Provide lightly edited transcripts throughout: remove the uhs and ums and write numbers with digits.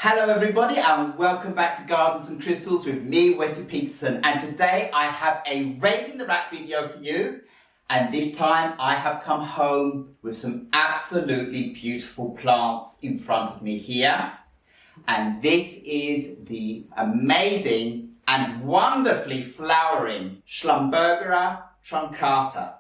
Hello everybody and welcome back to Gardens and Crystals with me, Wesley, and today I have a raid in the rack video for you, and this time I have come home with some absolutely beautiful plants in front of me here, and this is the amazing and wonderfully flowering Schlumbergera truncata,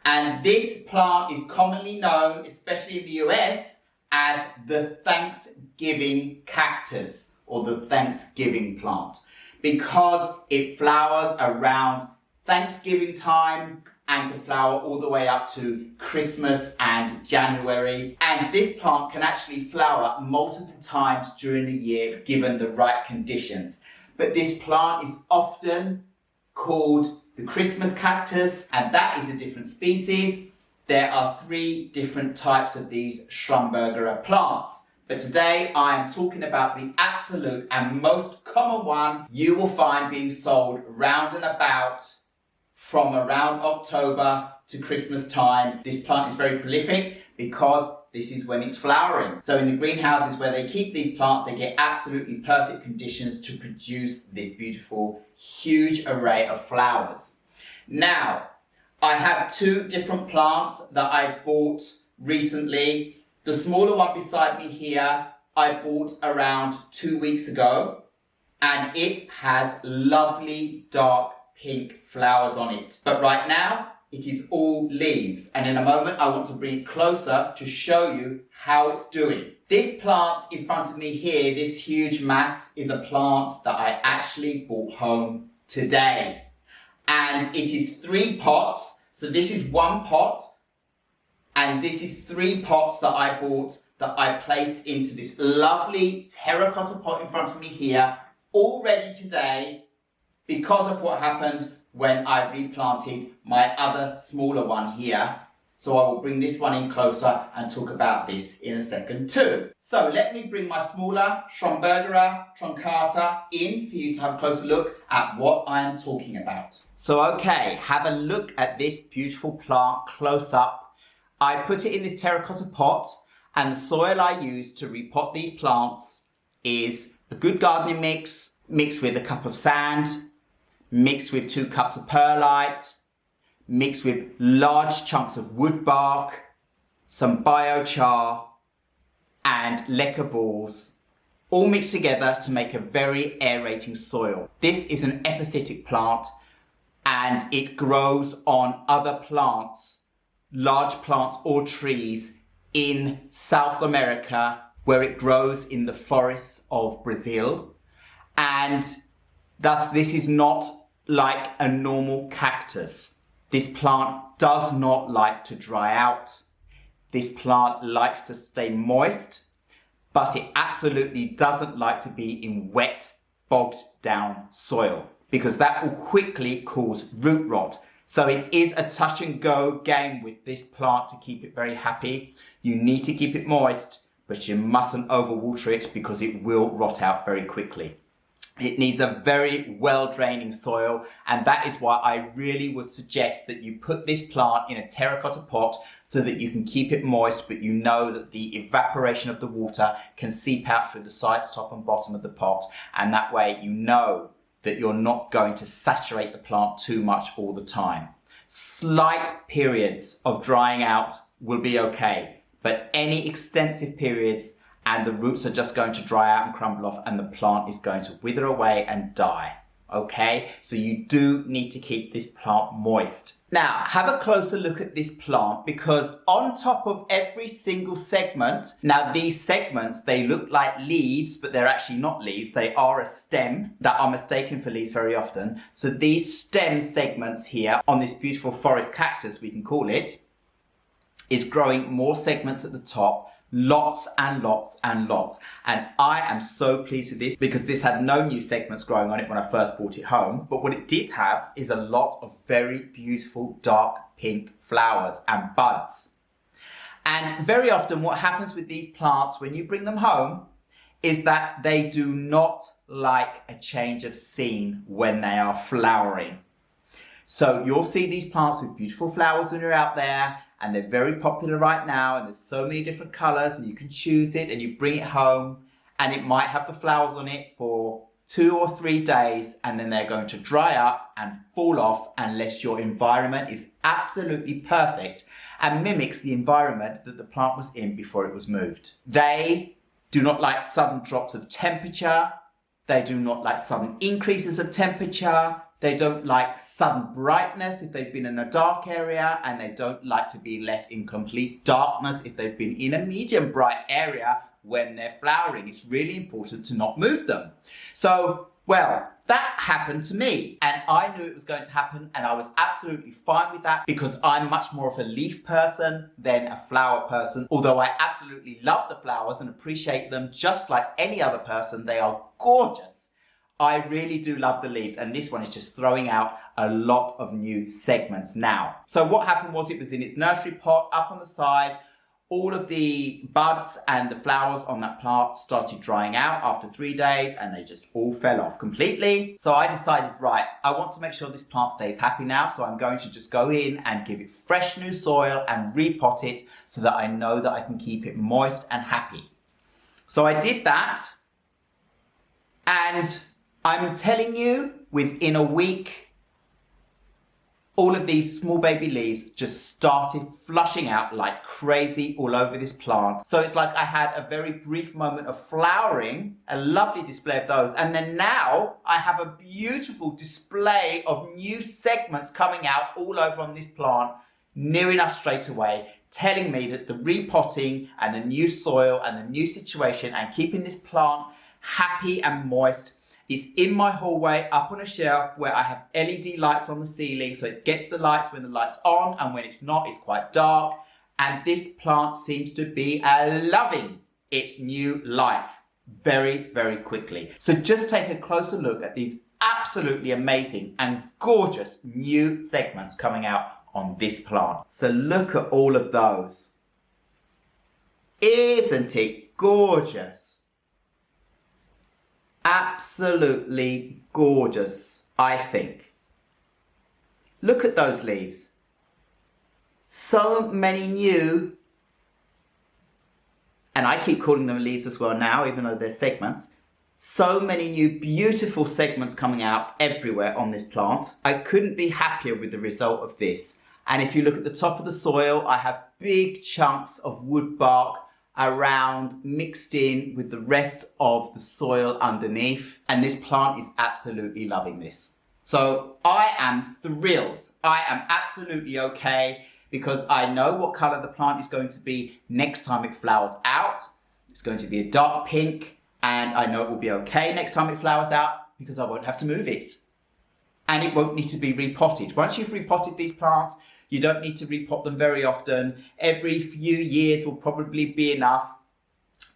and this plant is commonly known, especially in the US, as the Thanksgiving cactus or the Thanksgiving plant because it flowers around Thanksgiving time and can flower all the way up to Christmas and January. And this plant can actually flower multiple times during the year given the right conditions. But this plant is often called the Christmas cactus, and that is a different species. There are 3 different types of these Schlumbergera plants. But today I am talking about the absolute and most common one you will find being sold round and about from around October to Christmas time. This plant is very prolific because this is when it's flowering. So in the greenhouses where they keep these plants, they get absolutely perfect conditions to produce this beautiful, huge array of flowers. Now, I have 2 different plants that I bought recently. The smaller one beside me here, I bought around 2 weeks ago, and it has lovely dark pink flowers on it. But right now, it is all leaves. And in a moment, I want to bring it closer to show you how it's doing. This plant in front of me here, this huge mass, is a plant that I actually brought home today. And it is 3 pots. So this is 1 pot, and this is 3 pots that I bought that I placed into this lovely terracotta pot in front of me here, all ready today because of what happened when I replanted my other smaller one here. So I will bring this one in closer and talk about this in a second too. So let me bring my smaller Schlumbergera truncata in for you to have a closer look at what I am talking about. So okay, have a look at this beautiful plant close up. I put it in this terracotta pot, and the soil I use to repot these plants is a good gardening mix, mixed with a cup of sand, mixed with 2 cups of perlite, mixed with large chunks of wood bark, some biochar, and lacquer balls, all mixed together to make a very aerating soil. This is an epiphytic plant, and it grows on other plants, large plants or trees in South America, where it grows in the forests of Brazil. And thus this is not like a normal cactus. This plant does not like to dry out. This plant likes to stay moist, but it absolutely doesn't like to be in wet, bogged down soil because that will quickly cause root rot. So it is a touch and go game with this plant to keep it very happy. You need to keep it moist, but you mustn't overwater it because it will rot out very quickly. It needs a very well-draining soil, and that is why I really would suggest that you put this plant in a terracotta pot so that you can keep it moist, but you know that the evaporation of the water can seep out through the sides, top and bottom of the pot, and that way you know that you're not going to saturate the plant too much all the time. Slight periods of drying out will be okay, but any extensive periods and the roots are just going to dry out and crumble off, and the plant is going to wither away and die. Okay, so you do need to keep this plant moist. Now, have a closer look at this plant, because on top of every single segment, now these segments, they look like leaves, but they're actually not leaves. They are a stem that are mistaken for leaves very often. So these stem segments here on this beautiful forest cactus, we can call it, is growing more segments at the top. Lots and lots and lots, and I am so pleased with this because this had no new segments growing on it when I first brought it home, but what it did have is a lot of very beautiful dark pink flowers and buds. And very often what happens with these plants when you bring them home is that they do not like a change of scene when they are flowering. So you'll see these plants with beautiful flowers when you're out there, and they're very popular right now, and there's so many different colors, and you can choose it and you bring it home, and it might have the flowers on it for 2 or 3 days, and then they're going to dry up and fall off unless your environment is absolutely perfect and mimics the environment that the plant was in before it was moved. They do not like sudden drops of temperature. They do not like sudden increases of temperature. They don't like sudden brightness if they've been in a dark area, and they don't like to be left in complete darkness if they've been in a medium bright area when they're flowering. It's really important to not move them. So, well, that happened to me, and I knew it was going to happen, and I was absolutely fine with that because I'm much more of a leaf person than a flower person. Although I absolutely love the flowers and appreciate them just like any other person, they are gorgeous. I really do love the leaves, and this one is just throwing out a lot of new segments now. So what happened was, it was in its nursery pot up on the side. All of the buds and the flowers on that plant started drying out after 3 days, and they just all fell off completely. So I decided, right, I want to make sure this plant stays happy now, so I'm going to just go in and give it fresh new soil and repot it so that I know that I can keep it moist and happy. So I did that, and I'm telling you, within a week, all of these small baby leaves just started flushing out like crazy all over this plant. So it's like I had a very brief moment of flowering, a lovely display of those, and then now I have a beautiful display of new segments coming out all over on this plant, near enough straight away, telling me that the repotting and the new soil and the new situation and keeping this plant happy and moist is in my hallway up on a shelf where I have LED lights on the ceiling, so it gets the lights when the light's on, and when it's not, it's quite dark. And this plant seems to be loving its new life very, very quickly. So just take a closer look at these absolutely amazing and gorgeous new segments coming out on this plant. So look at all of those. Isn't it gorgeous? Absolutely gorgeous, I think. Look at those leaves. So many new, and I keep calling them leaves as well now, even though they're segments. So many new beautiful segments coming out everywhere on this plant. I couldn't be happier with the result of this. And if you look at the top of the soil, I have big chunks of wood bark around, mixed in with the rest of the soil underneath, and this plant is absolutely loving this. So I am thrilled. I am absolutely okay because I know what colour the plant is going to be next time it flowers out. It's going to be a dark pink, and I know it will be okay next time it flowers out because I won't have to move it. And it won't need to be repotted. Once you've repotted these plants, you don't need to repot them very often. Every few years will probably be enough.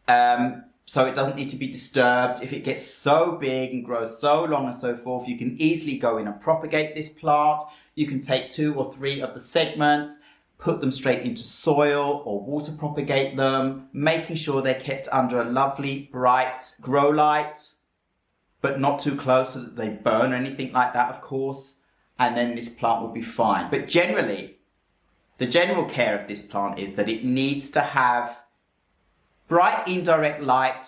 So it doesn't need to be disturbed. If it gets so big and grows so long and so forth, you can easily go in and propagate this plant. You can take 2 or 3 of the segments, put them straight into soil or water propagate them, making sure they're kept under a lovely bright grow light, but not too close so that they burn or anything like that, of course. And then this plant will be fine. But generally, the general care of this plant is that it needs to have bright indirect light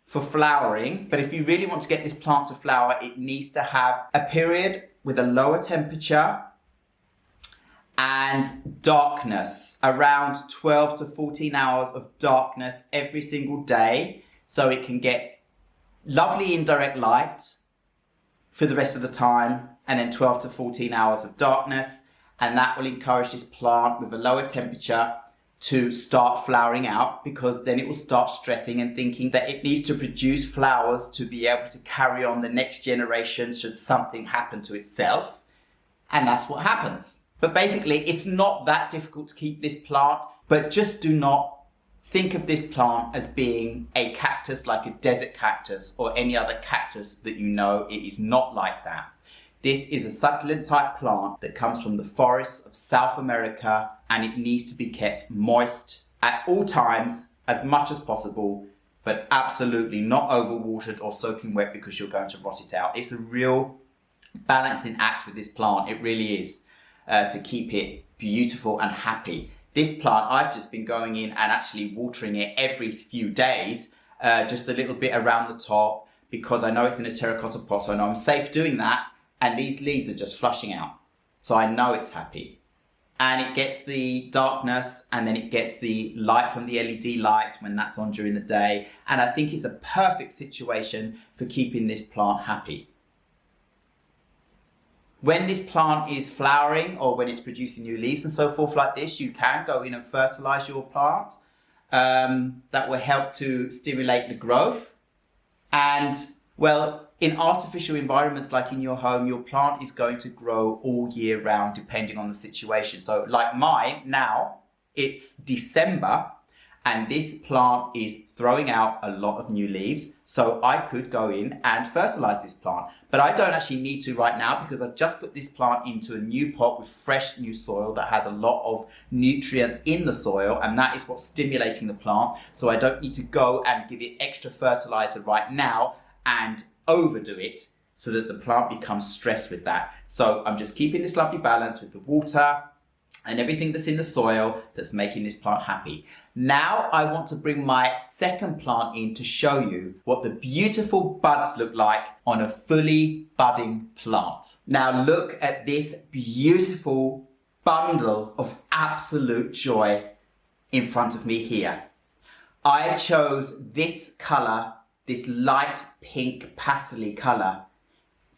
for flowering. But if you really want to get this plant to flower, it needs to have a period with a lower temperature and darkness, around 12 to 14 hours of darkness every single day, so it can get lovely indirect light for the rest of the time, and then 12 to 14 hours of darkness, and that will encourage this plant with a lower temperature to start flowering out, because then it will start stressing and thinking that it needs to produce flowers to be able to carry on the next generation should something happen to itself. And that's what happens. But basically, it's not that difficult to keep this plant, but just do not think of this plant as being a cactus like a desert cactus or any other cactus that you know. It is not like that. This is a succulent type plant that comes from the forests of South America, and it needs to be kept moist at all times as much as possible, but absolutely not overwatered or soaking wet because you're going to rot it out. It's a real balancing act with this plant. It really is, to keep it beautiful and happy. This plant, I've just been going in and actually watering it every few days just a little bit around the top, because I know it's in a terracotta pot, so I know I'm safe doing that. And these leaves are just flushing out. So I know it's happy. And it gets the darkness, and then it gets the light from the LED light when that's on during the day. And I think it's a perfect situation for keeping this plant happy. When this plant is flowering or when it's producing new leaves and so forth like this, you can go in and fertilize your plant. That will help to stimulate the growth. And well, in artificial environments like in your home, your plant is going to grow all year round depending on the situation. So like mine now, it's December and this plant is throwing out a lot of new leaves. So I could go in and fertilize this plant, but I don't actually need to right now because I've just put this plant into a new pot with fresh new soil that has a lot of nutrients in the soil, and that is what's stimulating the plant. So I don't need to go and give it extra fertilizer right now and overdo it so that the plant becomes stressed with that. So I'm just keeping this lovely balance with the water and everything that's in the soil that's making this plant happy. Now I want to bring my second plant in to show you what the beautiful buds look like on a fully budding plant. Now look at this beautiful bundle of absolute joy in front of me here. I chose this color, this light pink pastel-y color,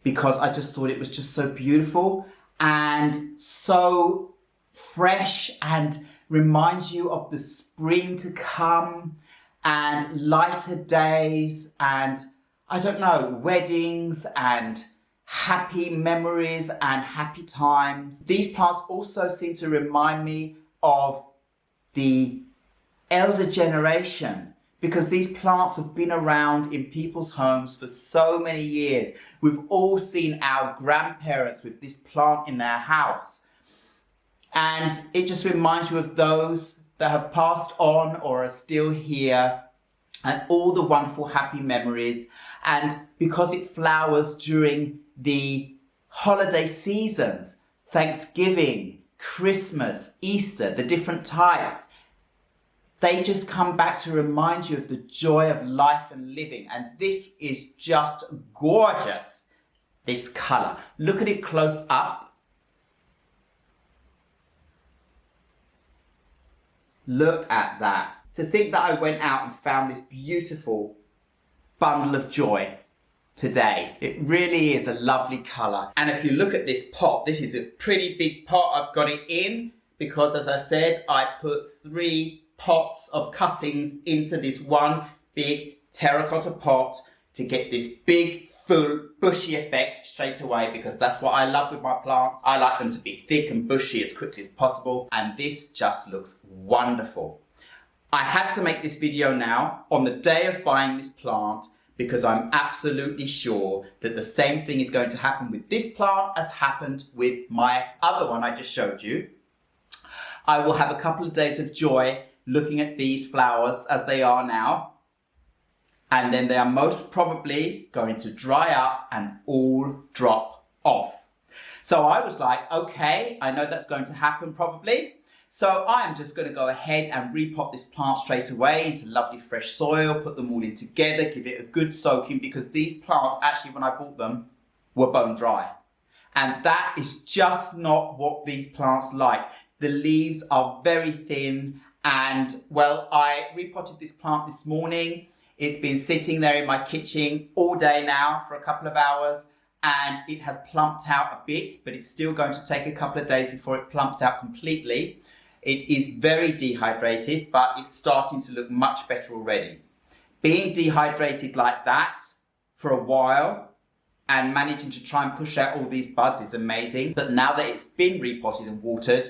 because I just thought it was just so beautiful and so fresh and reminds you of the spring to come and lighter days and, I don't know, weddings and happy memories and happy times. These plants also seem to remind me of the elder generation, because these plants have been around in people's homes for so many years. We've all seen our grandparents with this plant in their house. And it just reminds you of those that have passed on or are still here, and all the wonderful happy memories. And because it flowers during the holiday seasons, Thanksgiving, Christmas, Easter, the different types, they just come back to remind you of the joy of life and living. And this is just gorgeous, this color. Look at it close up. Look at that. To think that I went out and found this beautiful bundle of joy today. It really is a lovely color. And if you look at this pot, this is a pretty big pot I've got it in, because as I said, I put 3 pots of cuttings into this one big terracotta pot to get this big full bushy effect straight away, because that's what I love with my plants. I like them to be thick and bushy as quickly as possible, and this just looks wonderful. I had to make this video now on the day of buying this plant, because I'm absolutely sure that the same thing is going to happen with this plant as happened with my other one I just showed you. I will have a couple of days of joy looking at these flowers as they are now, and then they are most probably going to dry up and all drop off. So I was like, okay, I know that's going to happen probably. So I'm just going to go ahead and repot this plant straight away into lovely fresh soil, put them all in together, give it a good soaking, because these plants, actually when I bought them, were bone dry. And that is just not what these plants like. The leaves are very thin, and well, I repotted this plant this morning. It's been sitting there in my kitchen all day now for a couple of hours, and it has plumped out a bit, but it's still going to take a couple of days before it plumps out completely. It is very dehydrated, but it's starting to look much better already. Being dehydrated like that for a while and managing to try and push out all these buds is amazing. But now that it's been repotted and watered,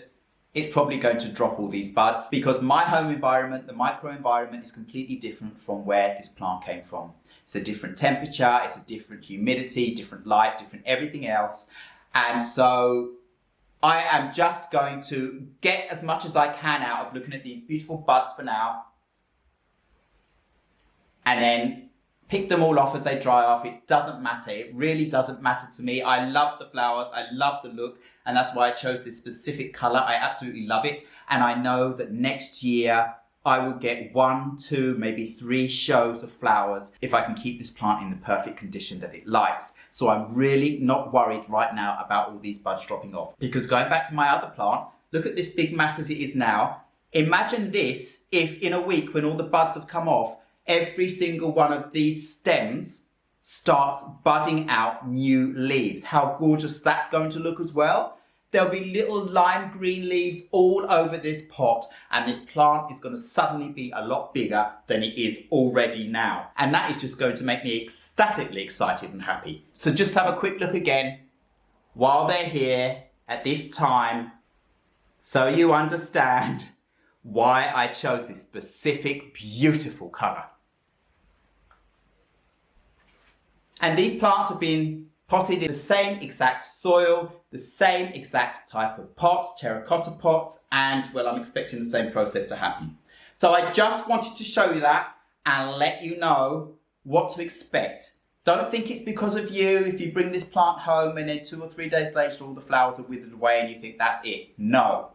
it's probably going to drop all these buds, because my home environment, the microenvironment, is completely different from where this plant came from. It's a different temperature, it's a different humidity, different light, different everything else. And so I am just going to get as much as I can out of looking at these beautiful buds for now, and then pick them all off as they dry off. It doesn't matter. It really doesn't matter to me. I love the flowers. I love the look. And that's why I chose this specific color. I absolutely love it. And I know that next year I will get 1, 2, maybe 3 shows of flowers if I can keep this plant in the perfect condition that it likes. So I'm really not worried right now about all these buds dropping off. Because going back to my other plant, look at this big mass as it is now. Imagine this if in a week when all the buds have come off, every single one of these stems starts budding out new leaves. How gorgeous that's going to look as well. There'll be little lime green leaves all over this pot, and this plant is going to suddenly be a lot bigger than it is already now. And that is just going to make me ecstatically excited and happy. So just have a quick look again while they're here at this time, so you understand why I chose this specific beautiful colour. And these plants have been potted in the same exact soil, the same exact type of pots, terracotta pots, and well, I'm expecting the same process to happen. So I just wanted to show you that and let you know what to expect. Don't think it's because of you if you bring this plant home and then 2 or 3 days later all the flowers are withered away and you think that's it. No.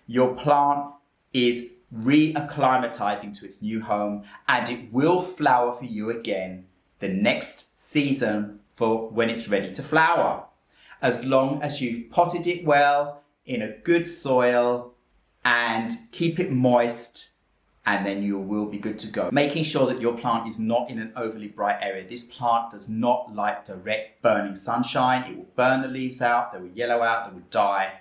Your plant is re-acclimatizing to its new home, and it will flower for you again the next season for when it's ready to flower. As long as you've potted it well in a good soil and keep it moist, and then you will be good to go. Making sure that your plant is not in an overly bright area. This plant does not like direct burning sunshine. It will burn the leaves out, they will yellow out, they will die.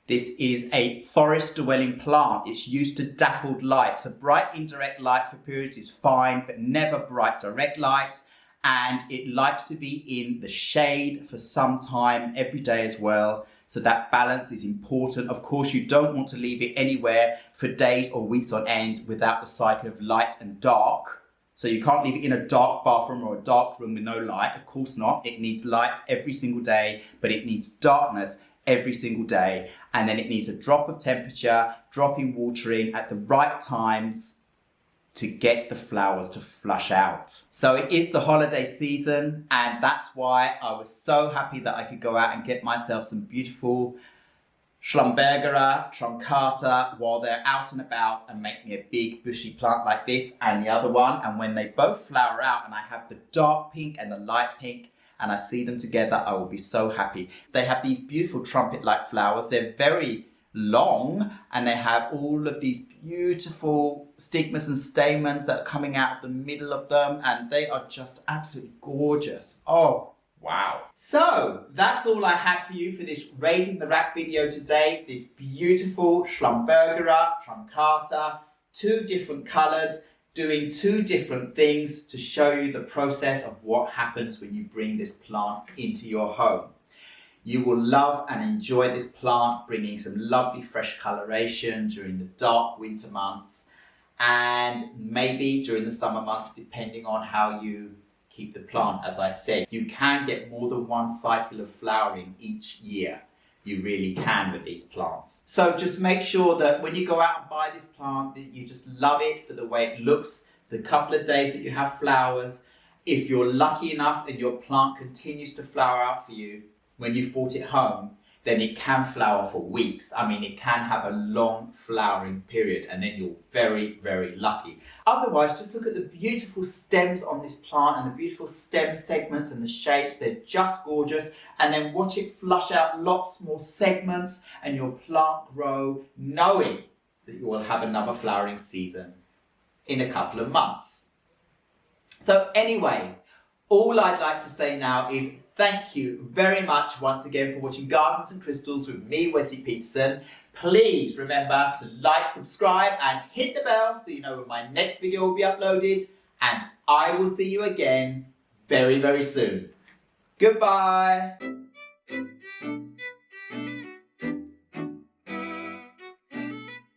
This is a forest dwelling plant. It's used to dappled light. So bright indirect light for periods is fine, but never bright direct light. And it likes to be in the shade for some time every day as well. So that balance is important. Of course, you don't want to leave it anywhere for days or weeks on end without the cycle of light and dark. So you can't leave it in a dark bathroom or a dark room with no light. Of course not. It needs light every single day, but it needs darkness every single day. And then it needs a drop of temperature, drop in watering at the right times to get the flowers to flush out. So it is the holiday season, and that's why I was so happy that I could go out and get myself some beautiful Schlumbergera truncata while they're out and about and make me a big bushy plant like this and the other one. And when they both flower out and I have the dark pink and the light pink and I see them together, I will be so happy. They have these beautiful trumpet-like flowers. They're very long and they have all of these beautiful stigmas and stamens that are coming out of the middle of them, and they are just absolutely gorgeous. Oh, wow. So that's all I had for you for this Raising the Rack video today. This beautiful Schlumbergera truncata, 2 different colours, doing 2 different things to show you the process of what happens when you bring this plant into your home. You will love and enjoy this plant, bringing some lovely fresh coloration during the dark winter months and maybe during the summer months, depending on how you keep the plant. As I said, you can get more than 1 cycle of flowering each year. You really can with these plants. So just make sure that when you go out and buy this plant, that you just love it for the way it looks, the couple of days that you have flowers. If you're lucky enough and your plant continues to flower out for you, when you've brought it home, then it can flower for weeks. I mean, it can have a long flowering period, and then you're very, very lucky. Otherwise, just look at the beautiful stems on this plant and the beautiful stem segments and the shapes. They're just gorgeous. And then watch it flush out lots more segments and your plant grow, knowing that you will have another flowering season in a couple of months. So anyway, all I'd like to say now is thank you very much once again for watching Gardens and Crystals with me, Wesley Peterson. Please remember to like, subscribe and hit the bell so you know when my next video will be uploaded. And I will see you again very, very soon. Goodbye.